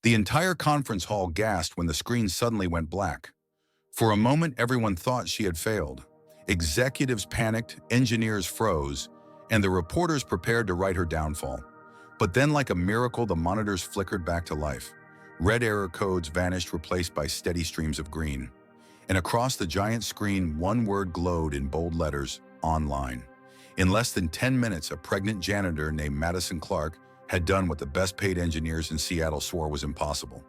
The entire conference hall gasped when the screen suddenly went black. For a moment, everyone thought she had failed. Executives panicked, engineers froze, and the reporters prepared to write her downfall. But then, like a miracle, the monitors flickered back to life. Red error codes vanished, replaced by steady streams of green. And across the giant screen, one word glowed in bold letters: online. In less than 10 minutes, a pregnant janitor named Madison Clark had done what the best-paid engineers in Seattle swore was impossible.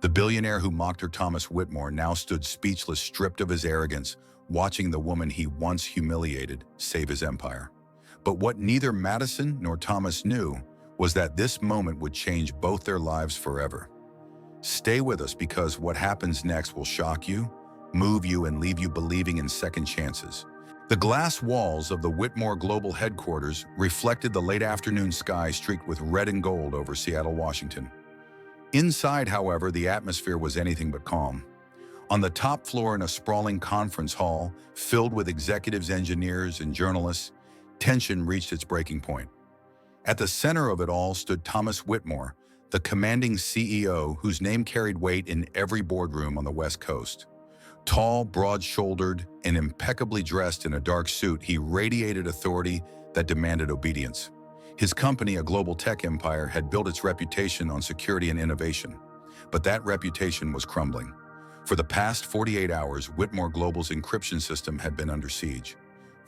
The billionaire who mocked her, Thomas Whitmore, now stood speechless, stripped of his arrogance, watching the woman he once humiliated save his empire. But what neither Madison nor Thomas knew was that this moment would change both their lives forever. Stay with us, because what happens next will shock you, move you, and leave you believing in second chances. The glass walls of the Whitmore Global Headquarters reflected the late afternoon sky streaked with red and gold over Seattle, Washington. Inside, however, the atmosphere was anything but calm. On the top floor, in a sprawling conference hall filled with executives, engineers, and journalists, tension reached its breaking point. At the center of it all stood Thomas Whitmore, the commanding CEO whose name carried weight in every boardroom on the West Coast. Tall, broad-shouldered, and impeccably dressed in a dark suit, he radiated authority that demanded obedience. His company, a global tech empire, had built its reputation on security and innovation. But that reputation was crumbling. For the past 48 hours, Whitmore Global's encryption system had been under siege.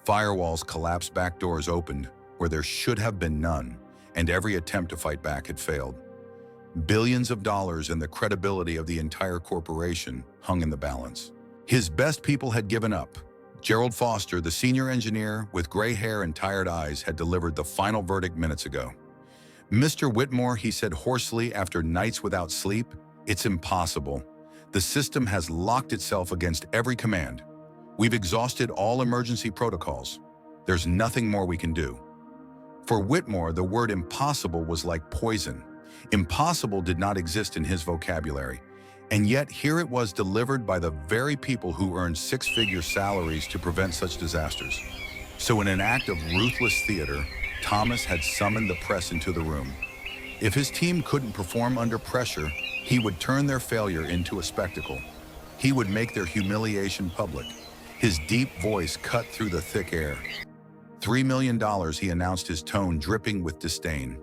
Firewalls collapsed, backdoors opened where there should have been none, and every attempt to fight back had failed. Billions of dollars and the credibility of the entire corporation hung in the balance. His best people had given up. Gerald Foster, the senior engineer with gray hair and tired eyes, had delivered the final verdict minutes ago. "Mr. Whitmore," he said hoarsely after nights without sleep, "it's impossible. The system has locked itself against every command. We've exhausted all emergency protocols. There's nothing more we can do." For Whitmore, the word impossible was like poison. Impossible did not exist in his vocabulary. And yet here it was, delivered by the very people who earned six-figure salaries to prevent such disasters. So in an act of ruthless theater, Thomas had summoned the press into the room. If his team couldn't perform under pressure, he would turn their failure into a spectacle. He would make their humiliation public. His deep voice cut through the thick air. $3 million, he announced, his tone dripping with disdain.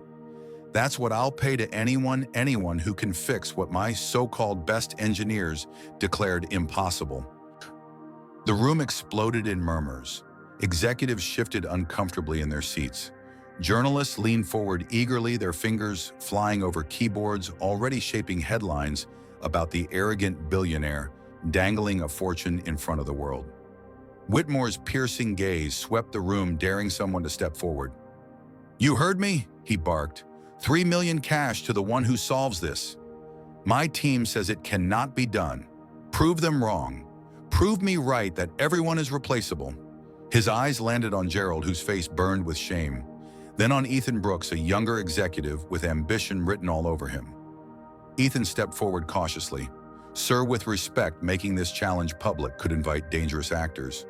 "That's what I'll pay to anyone who can fix what my so-called best engineers declared impossible." The room exploded in murmurs. Executives shifted uncomfortably in their seats. Journalists leaned forward eagerly, their fingers flying over keyboards, already shaping headlines about the arrogant billionaire dangling a fortune in front of the world. Whitmore's piercing gaze swept the room, daring someone to step forward. "You heard me?" he barked. $3 million cash to the one who solves this. My team says it cannot be done. Prove them wrong. Prove me right that everyone is replaceable." His eyes landed on Gerald, whose face burned with shame. Then on Ethan Brooks, a younger executive with ambition written all over him. Ethan stepped forward cautiously. "Sir, with respect, making this challenge public could invite dangerous actors."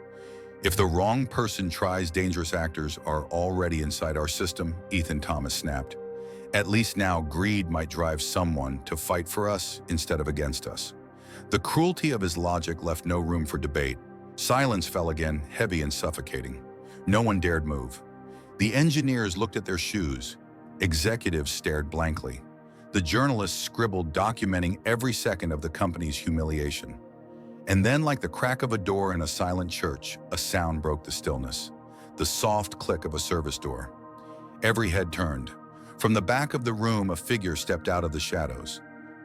"If the wrong person tries, dangerous actors are already inside our system," Ethan Thomas snapped. "At least now greed might drive someone to fight for us instead of against us." The cruelty of his logic left no room for debate. Silence fell again, heavy and suffocating. No one dared move. The engineers looked at their shoes. Executives stared blankly. The journalists scribbled, documenting every second of the company's humiliation. And then, like the crack of a door in a silent church, a sound broke the stillness. The soft click of a service door. Every head turned. From the back of the room, a figure stepped out of the shadows.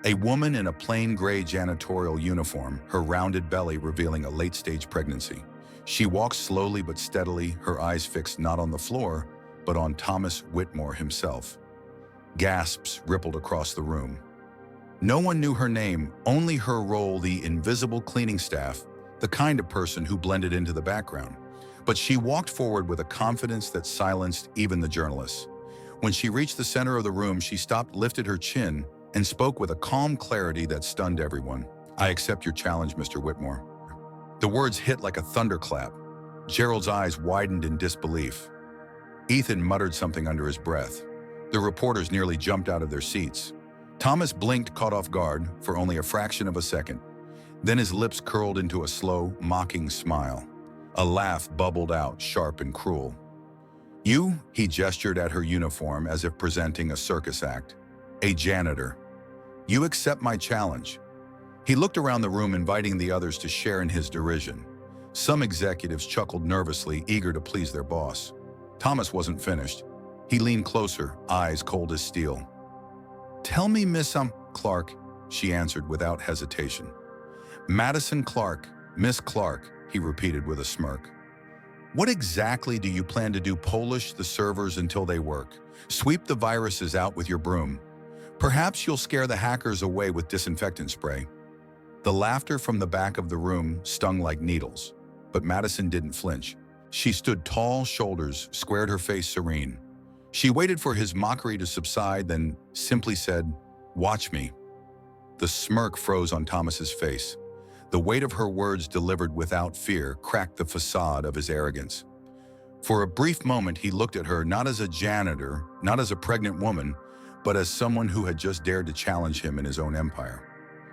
A woman in a plain gray janitorial uniform, her rounded belly revealing a late-stage pregnancy. She walked slowly but steadily, her eyes fixed not on the floor, but on Thomas Whitmore himself. Gasps rippled across the room. No one knew her name, only her role, the invisible cleaning staff, the kind of person who blended into the background. But she walked forward with a confidence that silenced even the journalists. When she reached the center of the room, she stopped, lifted her chin, and spoke with a calm clarity that stunned everyone. "I accept your challenge, Mr. Whitmore." The words hit like a thunderclap. Gerald's eyes widened in disbelief. Ethan muttered something under his breath. The reporters nearly jumped out of their seats. Thomas blinked, caught off guard, for only a fraction of a second. Then his lips curled into a slow, mocking smile. A laugh bubbled out, sharp and cruel. "You," he gestured at her uniform as if presenting a circus act. "A janitor. You accept my challenge." He looked around the room, inviting the others to share in his derision. Some executives chuckled nervously, eager to please their boss. Thomas wasn't finished. He leaned closer, eyes cold as steel. "Tell me, Miss Clark," she answered without hesitation. "Madison Clark, Miss Clark," he repeated with a smirk. "What exactly do you plan to do? Polish the servers until they work? Sweep the viruses out with your broom? Perhaps you'll scare the hackers away with disinfectant spray." The laughter from the back of the room stung like needles, but Madison didn't flinch. She stood tall, shoulders squared, her face serene. She waited for his mockery to subside, then simply said, "Watch me." The smirk froze on Thomas's face. The weight of her words, delivered without fear, cracked the facade of his arrogance. For a brief moment, he looked at her not as a janitor, not as a pregnant woman, but as someone who had just dared to challenge him in his own empire.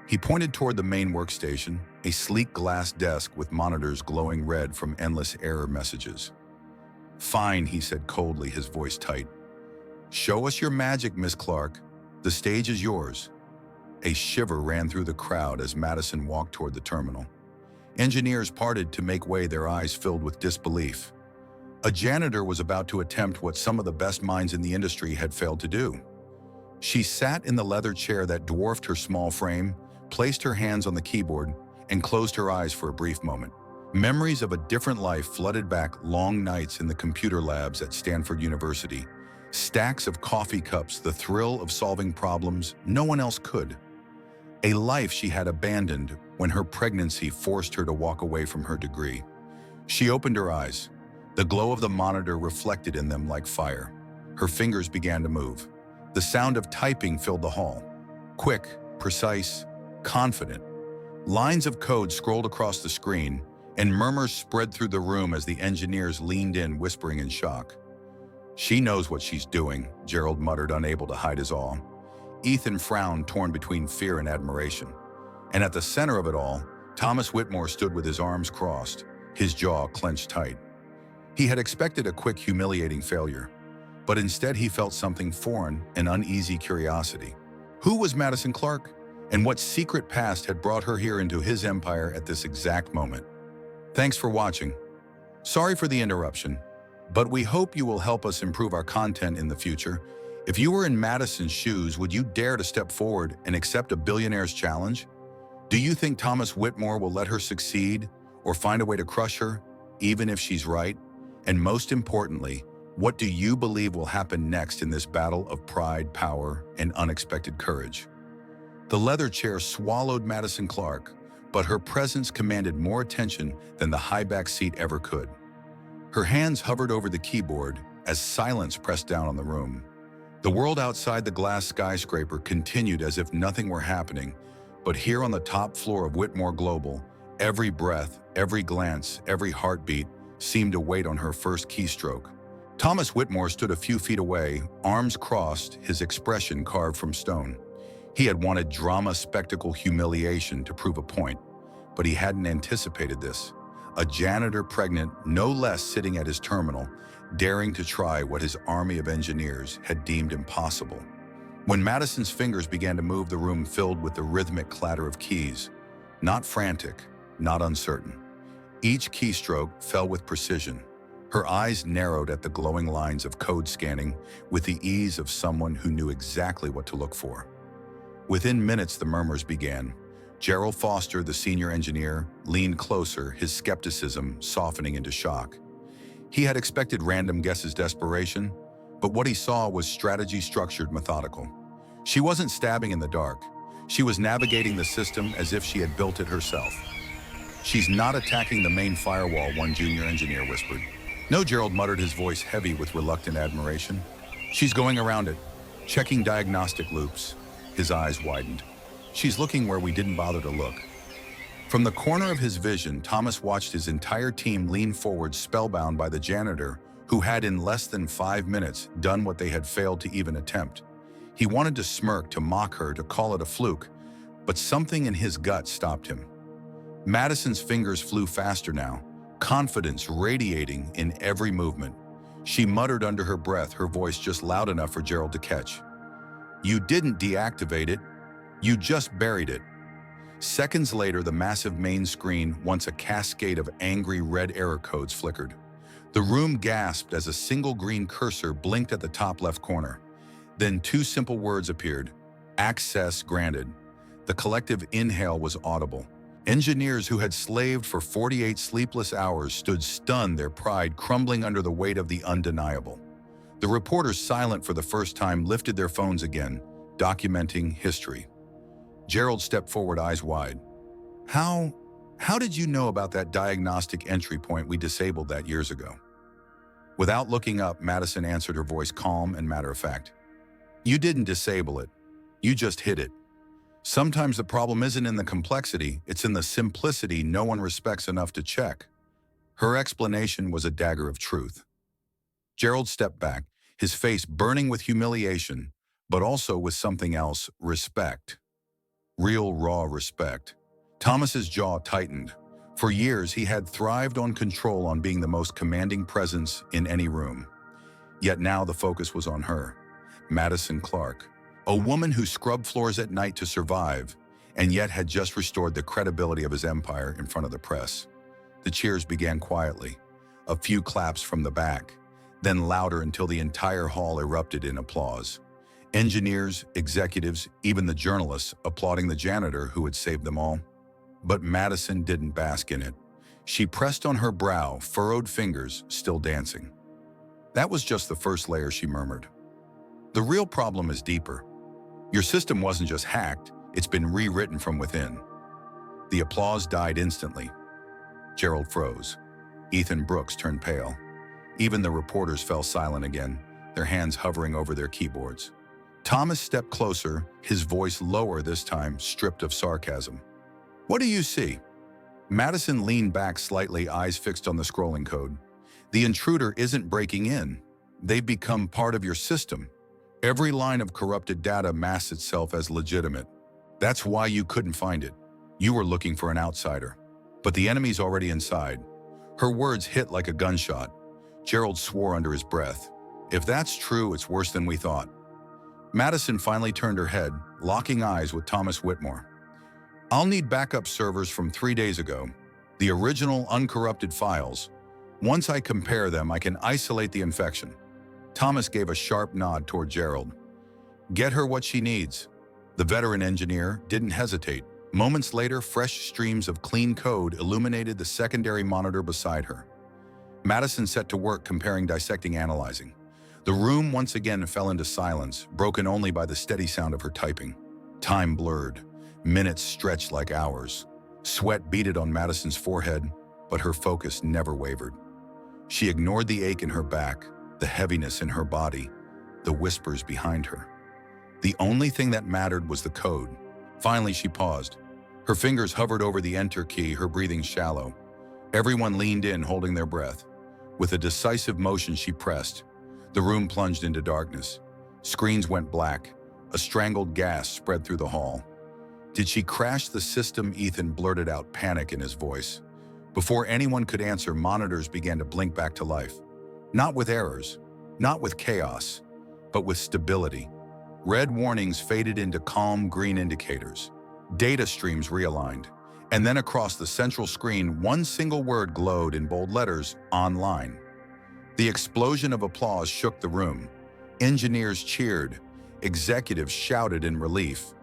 He pointed toward the main workstation, a sleek glass desk with monitors glowing red from endless error messages. "Fine," he said coldly, his voice tight. "Show us your magic, Miss Clark. The stage is yours." A shiver ran through the crowd as Madison walked toward the terminal. Engineers parted to make way, their eyes filled with disbelief. A janitor was about to attempt what some of the best minds in the industry had failed to do. She sat in the leather chair that dwarfed her small frame, placed her hands on the keyboard, and closed her eyes for a brief moment. Memories of a different life flooded back, long nights in the computer labs at Stanford University, stacks of coffee cups, the thrill of solving problems no one else could. A life she had abandoned when her pregnancy forced her to walk away from her degree. She opened her eyes. The glow of the monitor reflected in them like fire. Her fingers began to move. The sound of typing filled the hall. Quick, precise, confident. Lines of code scrolled across the screen, and murmurs spread through the room as the engineers leaned in, whispering in shock. "She knows what she's doing," Gerald muttered, unable to hide his awe. Ethan frowned, torn between fear and admiration. And at the center of it all, Thomas Whitmore stood with his arms crossed, his jaw clenched tight. He had expected a quick, humiliating failure, but instead he felt something foreign, an uneasy curiosity. Who was Madison Clark? And what secret past had brought her here into his empire at this exact moment? Thanks for watching. Sorry for the interruption, but we hope you will help us improve our content in the future. If you were in Madison's shoes, would you dare to step forward and accept a billionaire's challenge? Do you think Thomas Whitmore will let her succeed or find a way to crush her, even if she's right? And most importantly, what do you believe will happen next in this battle of pride, power, and unexpected courage? The leather chair swallowed Madison Clark, but her presence commanded more attention than the high-back seat ever could. Her hands hovered over the keyboard as silence pressed down on the room. The world outside the glass skyscraper continued as if nothing were happening, but here on the top floor of Whitmore Global, every breath, every glance, every heartbeat seemed to wait on her first keystroke. Thomas Whitmore stood a few feet away, arms crossed, his expression carved from stone. He had wanted drama, spectacle, humiliation to prove a point, but he hadn't anticipated this. A janitor pregnant, no less, sitting at his terminal, daring to try what his army of engineers had deemed impossible. When Madison's fingers began to move, the room filled with the rhythmic clatter of keys. Not frantic, not uncertain. Each keystroke fell with precision. Her eyes narrowed at the glowing lines of code scanning with the ease of someone who knew exactly what to look for. Within minutes, the murmurs began. Gerald Foster, the senior engineer, leaned closer, his skepticism softening into shock. He had expected random guesses, desperation, but what he saw was strategy, structured, methodical. She wasn't stabbing in the dark. She was navigating the system as if she had built it herself. "She's not attacking the main firewall," one junior engineer whispered. "No," Gerald muttered, his voice heavy with reluctant admiration. "She's going around it, checking diagnostic loops." His eyes widened. "She's looking where we didn't bother to look." From the corner of his vision, Thomas watched his entire team lean forward, spellbound by the janitor, who had in less than 5 minutes done what they had failed to even attempt. He wanted to smirk, to mock her, to call it a fluke, but something in his gut stopped him. Madison's fingers flew faster now, confidence radiating in every movement. She muttered under her breath, her voice just loud enough for Gerald to catch. "You didn't deactivate it. You just buried it." Seconds later, the massive main screen, once a cascade of angry red error codes, flickered. The room gasped as a single green cursor blinked at the top left corner. Then two simple words appeared: "Access granted." The collective inhale was audible. Engineers who had slaved for 48 sleepless hours stood stunned, their pride crumbling under the weight of the undeniable. The reporters, silent for the first time, lifted their phones again, documenting history. Gerald stepped forward, eyes wide. How did you know about that diagnostic entry point we disabled that years ago?" Without looking up, Madison answered, her voice calm and matter-of-fact. "You didn't disable it. You just hid it. Sometimes the problem isn't in the complexity, it's in the simplicity no one respects enough to check." Her explanation was a dagger of truth. Gerald stepped back, his face burning with humiliation, but also with something else: respect. Real, raw respect. Thomas's jaw tightened. For years, he had thrived on control, on being the most commanding presence in any room. Yet now the focus was on her, Madison Clark, a woman who scrubbed floors at night to survive, and yet had just restored the credibility of his empire in front of the press. The cheers began quietly, a few claps from the back, then louder until the entire hall erupted in applause. Engineers, executives, even the journalists applauding the janitor who had saved them all. But Madison didn't bask in it. She pressed on her brow, furrowed fingers still dancing. "That was just the first layer," she murmured. "The real problem is deeper. Your system wasn't just hacked, it's been rewritten from within." The applause died instantly. Gerald froze. Ethan Brooks turned pale. Even the reporters fell silent again, their hands hovering over their keyboards. Thomas stepped closer, his voice lower this time, stripped of sarcasm. "What do you see?" Madison leaned back slightly, eyes fixed on the scrolling code. "The intruder isn't breaking in. They've become part of your system. Every line of corrupted data masks itself as legitimate. That's why you couldn't find it. You were looking for an outsider. But the enemy's already inside." Her words hit like a gunshot. Gerald swore under his breath. "If that's true, it's worse than we thought." Madison finally turned her head, locking eyes with Thomas Whitmore. "I'll need backup servers from 3 days ago. The original uncorrupted files. Once I compare them, I can isolate the infection." Thomas gave a sharp nod toward Gerald. "Get her what she needs." The veteran engineer didn't hesitate. Moments later, fresh streams of clean code illuminated the secondary monitor beside her. Madison set to work comparing, dissecting, analyzing. The room once again fell into silence, broken only by the steady sound of her typing. Time blurred. Minutes stretched like hours. Sweat beaded on Madison's forehead, but her focus never wavered. She ignored the ache in her back, the heaviness in her body, the whispers behind her. The only thing that mattered was the code. Finally, she paused. Her fingers hovered over the enter key, her breathing shallow. Everyone leaned in, holding their breath. With a decisive motion, she pressed. The room plunged into darkness. Screens went black. A strangled gasp spread through the hall. "Did she crash the system?" Ethan blurted out, panic in his voice. Before anyone could answer, monitors began to blink back to life. Not with errors, not with chaos, but with stability. Red warnings faded into calm green indicators. Data streams realigned. And then across the central screen, one single word glowed in bold letters: online. The explosion of applause shook the room. Engineers cheered. Executives shouted in relief.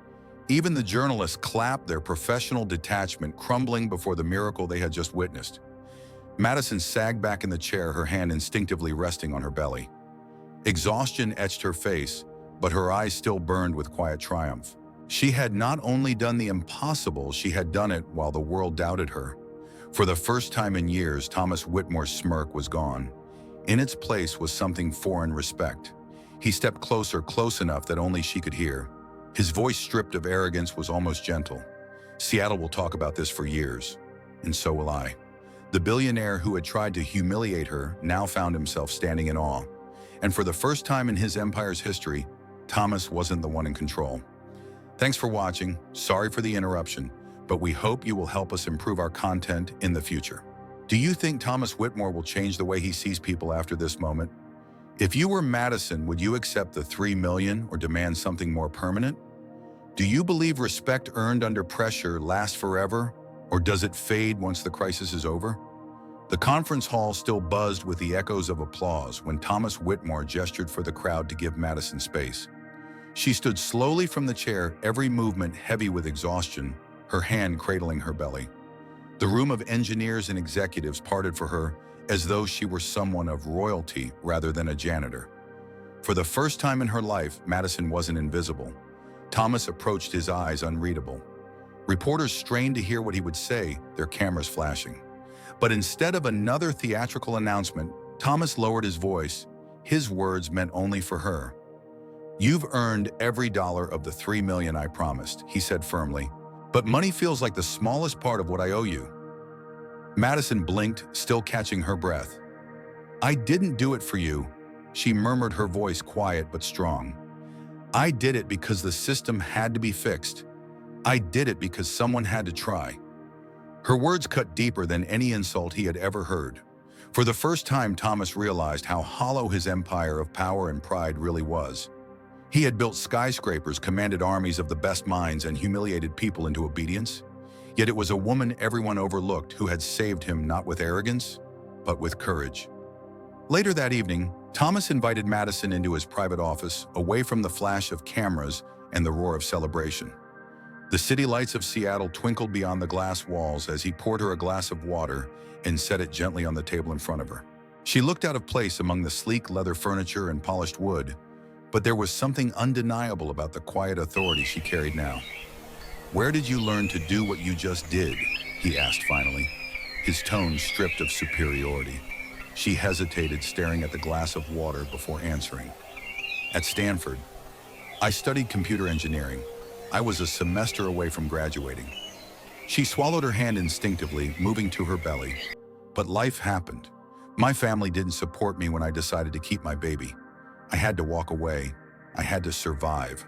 Even the journalists clapped, their professional detachment crumbling before the miracle they had just witnessed. Madison sagged back in the chair, her hand instinctively resting on her belly. Exhaustion etched her face, but her eyes still burned with quiet triumph. She had not only done the impossible, she had done it while the world doubted her. For the first time in years, Thomas Whitmore's smirk was gone. In its place was something foreign: respect. He stepped closer, close enough that only she could hear. His voice, stripped of arrogance, was almost gentle. "Seattle will talk about this for years, and so will I." The billionaire who had tried to humiliate her now found himself standing in awe. And for the first time in his empire's history, Thomas wasn't the one in control. Thanks for watching. Sorry for the interruption, but we hope you will help us improve our content in the future. Do you think Thomas Whitmore will change the way he sees people after this moment? If you were Madison, would you accept the $3 million or demand something more permanent? Do you believe respect earned under pressure lasts forever, or does it fade once the crisis is over? The conference hall still buzzed with the echoes of applause when Thomas Whitmore gestured for the crowd to give Madison space. She stood slowly from the chair, every movement heavy with exhaustion, her hand cradling her belly. The room of engineers and executives parted for her as though she were someone of royalty rather than a janitor. For the first time in her life, Madison wasn't invisible. Thomas approached, his eyes unreadable. Reporters strained to hear what he would say, their cameras flashing. But instead of another theatrical announcement, Thomas lowered his voice. His words meant only for her. "You've earned every dollar of the $3 million I promised," he said firmly. "But money feels like the smallest part of what I owe you." Madison blinked, still catching her breath. "I didn't do it for you," she murmured, her voice quiet but strong. "I did it because the system had to be fixed. I did it because someone had to try." Her words cut deeper than any insult he had ever heard. For the first time, Thomas realized how hollow his empire of power and pride really was. He had built skyscrapers, commanded armies of the best minds, and humiliated people into obedience. Yet it was a woman everyone overlooked who had saved him, not with arrogance, but with courage. Later that evening, Thomas invited Madison into his private office, away from the flash of cameras and the roar of celebration. The city lights of Seattle twinkled beyond the glass walls as he poured her a glass of water and set it gently on the table in front of her. She looked out of place among the sleek leather furniture and polished wood, but there was something undeniable about the quiet authority she carried now. "Where did you learn to do what you just did?" he asked finally, his tone stripped of superiority. She hesitated, staring at the glass of water before answering. "At Stanford. I studied computer engineering. I was a semester away from graduating." She swallowed her hand instinctively, moving to her belly. "But life happened. My family didn't support me when I decided to keep my baby. I had to walk away. I had to survive."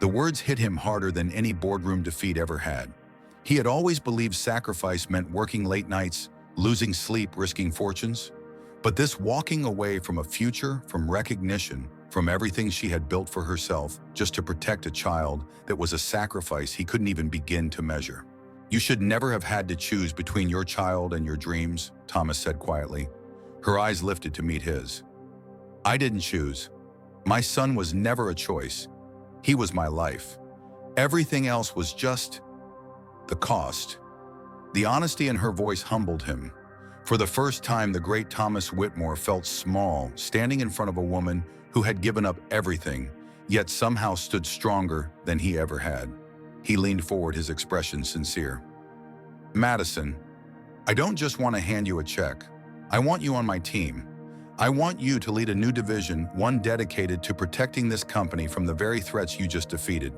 The words hit him harder than any boardroom defeat ever had. He had always believed sacrifice meant working late nights, losing sleep, risking fortunes. But this walking away from a future, from recognition, from everything she had built for herself, just to protect a child, that was a sacrifice he couldn't even begin to measure. "You should never have had to choose between your child and your dreams," Thomas said quietly. Her eyes lifted to meet his. "I didn't choose. My son was never a choice. He was my life. Everything else was just the cost." The honesty in her voice humbled him. For the first time, the great Thomas Whitmore felt small, standing in front of a woman who had given up everything, yet somehow stood stronger than he ever had. He leaned forward, his expression sincere. "Madison, I don't just want to hand you a check. I want you on my team. I want you to lead a new division, one dedicated to protecting this company from the very threats you just defeated.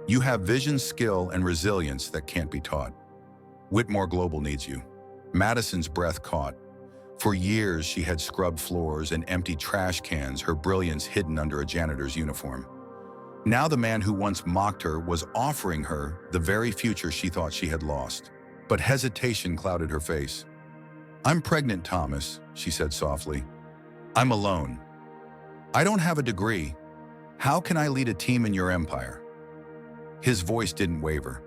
You have vision, skill, and resilience that can't be taught. Whitmore Global needs you." Madison's breath caught. For years, she had scrubbed floors and emptied trash cans, her brilliance hidden under a janitor's uniform. Now the man who once mocked her was offering her the very future she thought she had lost. But hesitation clouded her face. "I'm pregnant, Thomas," she said softly. "I'm alone. I don't have a degree. How can I lead a team in your empire?" His voice didn't waver.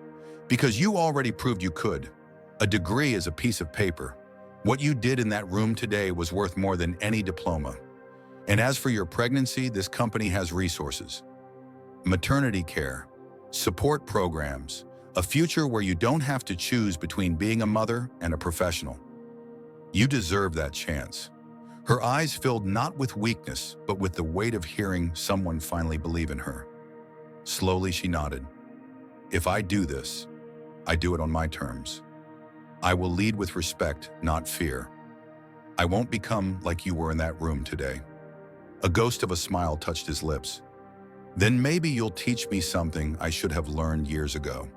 "Because you already proved you could. A degree is a piece of paper. What you did in that room today was worth more than any diploma. And as for your pregnancy, this company has resources. Maternity care, support programs, a future where you don't have to choose between being a mother and a professional. You deserve that chance." Her eyes filled not with weakness, but with the weight of hearing someone finally believe in her. Slowly she nodded. "If I do this, I do it on my terms. I will lead with respect, not fear. I won't become like you were in that room today." A ghost of a smile touched his lips. "Then maybe you'll teach me something I should have learned years ago."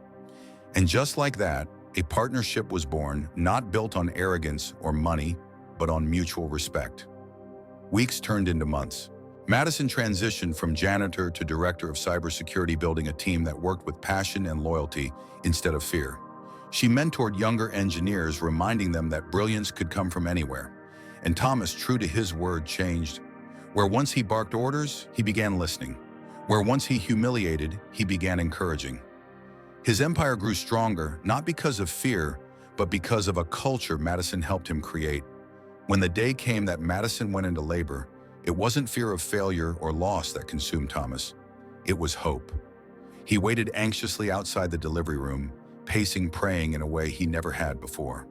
And just like that, a partnership was born, not built on arrogance or money, but on mutual respect. Weeks turned into months. Madison transitioned from janitor to director of cybersecurity, building a team that worked with passion and loyalty instead of fear. She mentored younger engineers, reminding them that brilliance could come from anywhere. And Thomas, true to his word, changed. Where once he barked orders, he began listening. Where once he humiliated, he began encouraging. His empire grew stronger, not because of fear, but because of a culture Madison helped him create. When the day came that Madison went into labor, it wasn't fear of failure or loss that consumed Thomas. It was hope. He waited anxiously outside the delivery room, pacing, praying in a way he never had before.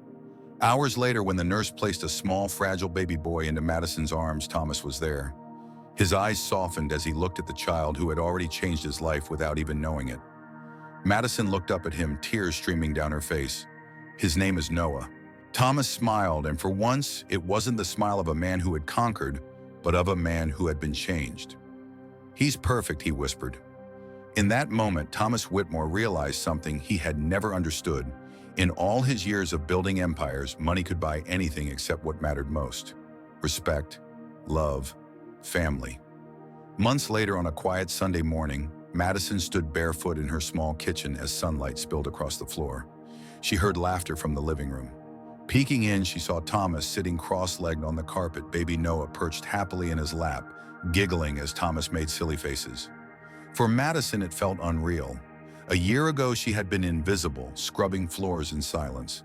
Hours later, when the nurse placed a small, fragile baby boy into Madison's arms, Thomas was there. His eyes softened as he looked at the child who had already changed his life without even knowing it. Madison looked up at him, tears streaming down her face. His name is Noah. Thomas smiled, and for once, it wasn't the smile of a man who had conquered, but of a man who had been changed. "He's perfect," he whispered. In that moment, Thomas Whitmore realized something he had never understood. In all his years of building empires, money could buy anything except what mattered most: respect, love, family. Months later, on a quiet Sunday morning, Madison stood barefoot in her small kitchen as sunlight spilled across the floor. She heard laughter from the living room. Peeking in, she saw Thomas sitting cross-legged on the carpet, baby Noah perched happily in his lap, giggling as Thomas made silly faces. For Madison, it felt unreal. A year ago, she had been invisible, scrubbing floors in silence.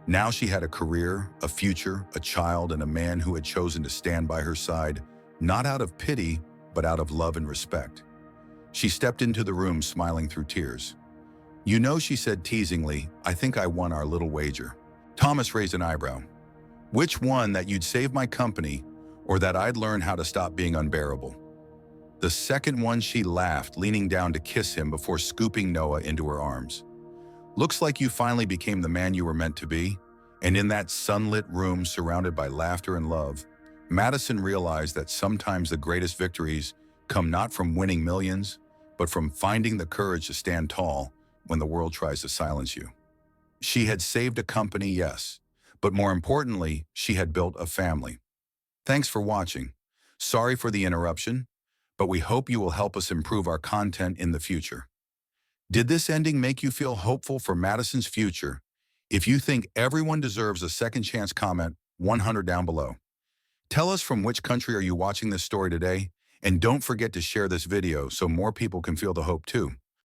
Now she had a career, a future, a child, and a man who had chosen to stand by her side, not out of pity, but out of love and respect. She stepped into the room, smiling through tears. "You know," she said teasingly, "I think I won our little wager." Thomas raised an eyebrow. "Which one, that you'd save my company, or that I'd learn how to stop being unbearable?" "The second one," she laughed, leaning down to kiss him before scooping Noah into her arms. "Looks like you finally became the man you were meant to be." And in that sunlit room, surrounded by laughter and love, Madison realized that sometimes the greatest victories come not from winning millions, but from finding the courage to stand tall when the world tries to silence you. She had saved a company, yes, but more importantly, she had built a family. Thanks for watching. Sorry for the interruption, but we hope you will help us improve our content in the future. Did this ending make you feel hopeful for Madison's future? If you think everyone deserves a second chance, comment 100 down below. Tell us from which country are you watching this story today, and don't forget to share this video so more people can feel the hope too.